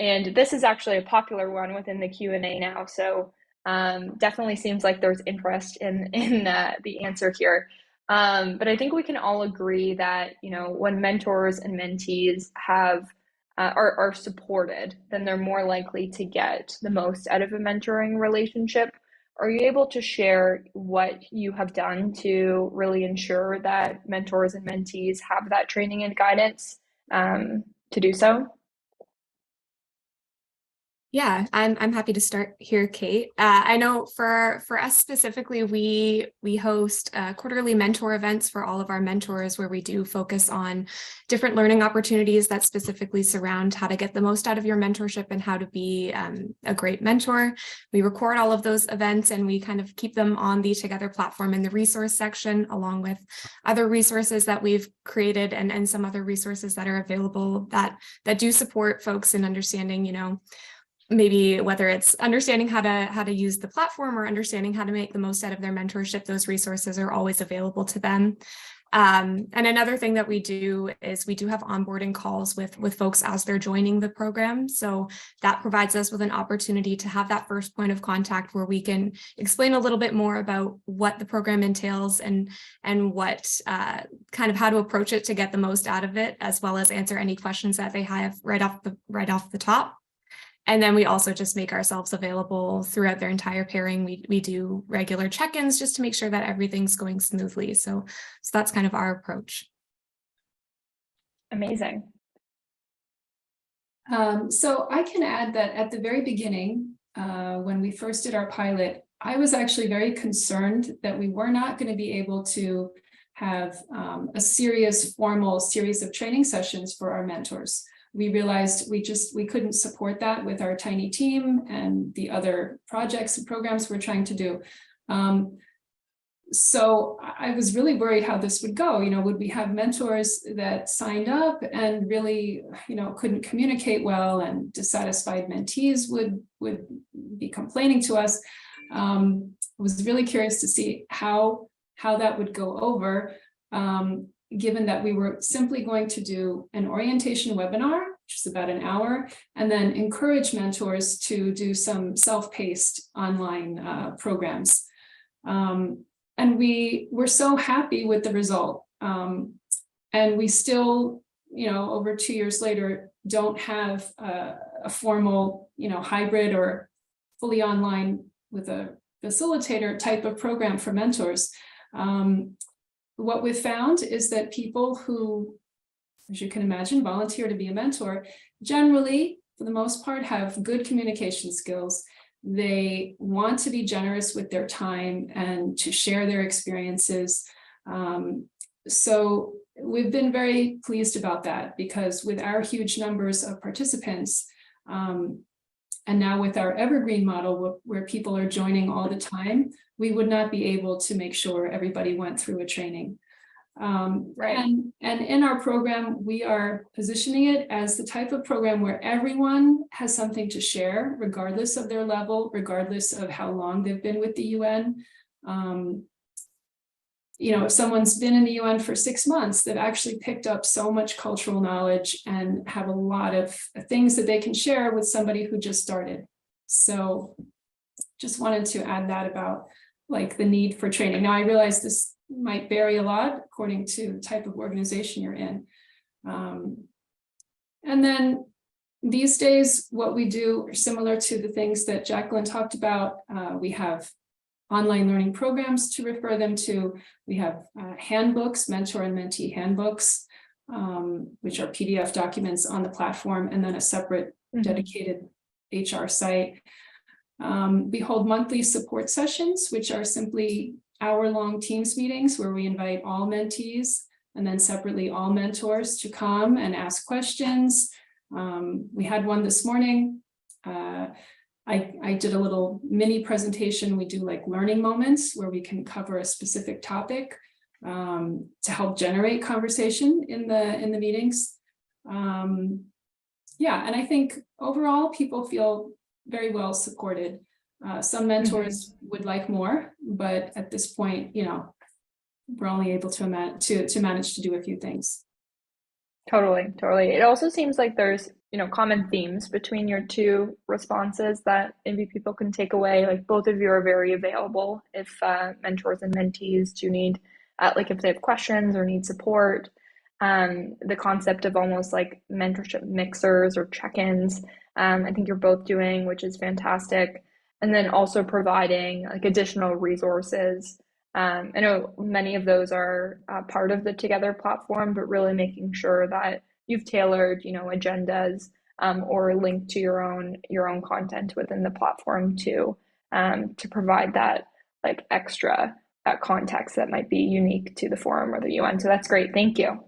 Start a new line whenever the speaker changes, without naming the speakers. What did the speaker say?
And this is actually a popular one within the Q&A now. So definitely seems like there's interest in the answer here. But I think we can all agree that, when mentors and mentees are supported, then they're more likely to get the most out of a mentoring relationship. Are you able to share what you have done to really ensure that mentors and mentees have that training and guidance to do so?
Yeah, I'm happy to start here, Kate. I know for us specifically, we host quarterly mentor events for all of our mentors, where we do focus on different learning opportunities that specifically surround how to get the most out of your mentorship and how to be a great mentor. We record all of those events and we kind of keep them on the Together platform in the resource section, along with other resources that we've created and some other resources that are available that do support folks in understanding, maybe whether it's understanding how to use the platform or understanding how to make the most out of their mentorship. Those resources are always available to them. And another thing that we do is we do have onboarding calls with folks as they're joining the program. So that provides us with an opportunity to have that first point of contact where we can explain a little bit more about what the program entails and what kind of how to approach it to get the most out of it, as well as answer any questions that they have right off the top. And then we also just make ourselves available throughout their entire pairing. We do regular check-ins just to make sure that everything's going smoothly. So that's kind of our approach.
Amazing.
So I can add that at the very beginning, when we first did our pilot, I was actually very concerned that we were not going to be able to have a serious formal series of training sessions for our mentors. We realized we couldn't support that with our tiny team and the other projects and programs we're trying to do. So I was really worried how this would go. Would we have mentors that signed up and really, couldn't communicate well, and dissatisfied mentees would be complaining to us? I was really curious to see how that would go over. Given that we were simply going to do an orientation webinar, which is about an hour, and then encourage mentors to do some self-paced online programs. And we were so happy with the result. And we still, over 2 years later, don't have a formal, hybrid or fully online with a facilitator type of program for mentors. What we've found is that people who, as you can imagine, volunteer to be a mentor, generally, for the most part, have good communication skills. They want to be generous with their time and to share their experiences. So we've been very pleased about that, because with our huge numbers of participants, and now with our evergreen model where people are joining all the time, we would not be able to make sure everybody went through a training.
Right.
And in our program, we are positioning it as the type of program where everyone has something to share, regardless of their level, regardless of how long they've been with the UN. If someone's been in the UN for 6 months, they've actually picked up so much cultural knowledge and have a lot of things that they can share with somebody who just started. So just wanted to add that about the need for training. Now, I realize this might vary a lot according to the type of organization you're in. And then these days, what we do are similar to the things that Jacqueline talked about. We have online learning programs to refer them to. We have handbooks, mentor and mentee handbooks, which are PDF documents on the platform, and then a separate dedicated HR site. We hold monthly support sessions, which are simply hour-long Teams meetings where we invite all mentees and then separately all mentors to come and ask questions. We had one this morning. I did a little mini presentation. We do learning moments where we can cover a specific topic to help generate conversation in the meetings. Yeah, and I think overall people feel very well supported. Some mentors would like more, but at this point, we're only able to manage to do a few things.
Totally. It also seems like there's, common themes between your two responses that maybe people can take away? Like both of you are very available if mentors and mentees do need, like if they have questions or need support. The concept of almost like mentorship mixers or check-ins, I think you're both doing, which is fantastic. And then also providing like additional resources. I know many of those are part of the Together platform, but really making sure that you've tailored, agendas or linked to your own content within the platform to provide that like extra context that might be unique to the forum or the UN. So that's great. Thank you.